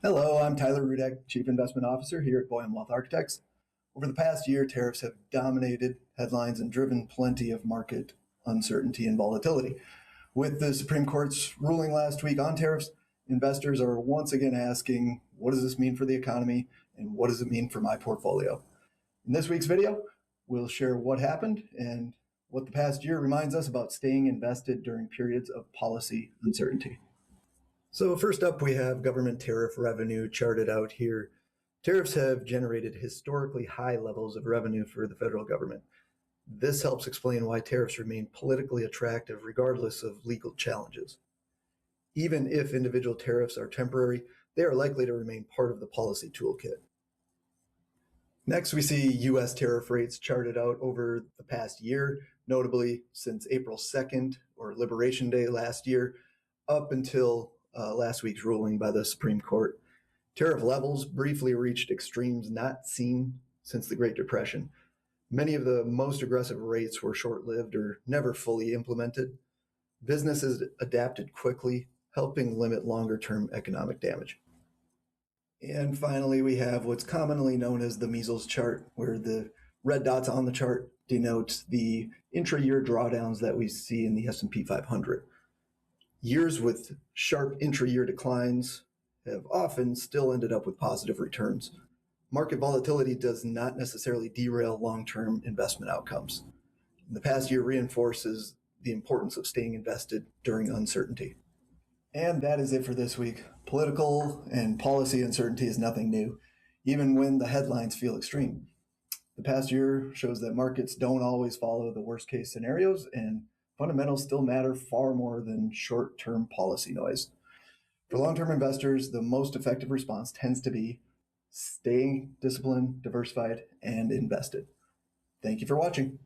Hello, I'm Tyler Rudek, Chief Investment Officer here at Boyum Wealth Architects. Over the past year, tariffs have dominated headlines and driven plenty of market uncertainty and volatility. With the Supreme Court's ruling last week on tariffs, investors are once again asking, what does this mean for the economy and what does it mean for my portfolio? In this week's video, we'll share what happened and what the past year reminds us about staying invested during periods of policy uncertainty. So first up, we have government tariff revenue charted out here. Tariffs have generated historically high levels of revenue for the federal government. This helps explain why tariffs remain politically attractive regardless of legal challenges. Even if individual tariffs are temporary, they are likely to remain part of the policy toolkit. Next, we see U.S. tariff rates charted out over the past year, notably since April 2nd, or Liberation Day last year, up until last week's ruling by the Supreme Court. Tariff levels briefly reached extremes not seen since the Great Depression. Many of the most aggressive rates were short-lived or never fully implemented. Businesses adapted quickly, helping limit longer-term economic damage. And finally, we have what's commonly known as the measles chart, where the red dots on the chart denote the intra-year drawdowns that we see in the S&P 500. Years with sharp intra-year declines have often still ended up with positive returns. Market volatility does not necessarily derail long-term investment outcomes. The past year reinforces the importance of staying invested during uncertainty. And that is it for this week. Political and policy uncertainty is nothing new, even when the headlines feel extreme. The past year shows that markets don't always follow the worst-case scenarios, and fundamentals still matter far more than short-term policy noise. For long-term investors, the most effective response tends to be staying disciplined, diversified, and invested. Thank you for watching.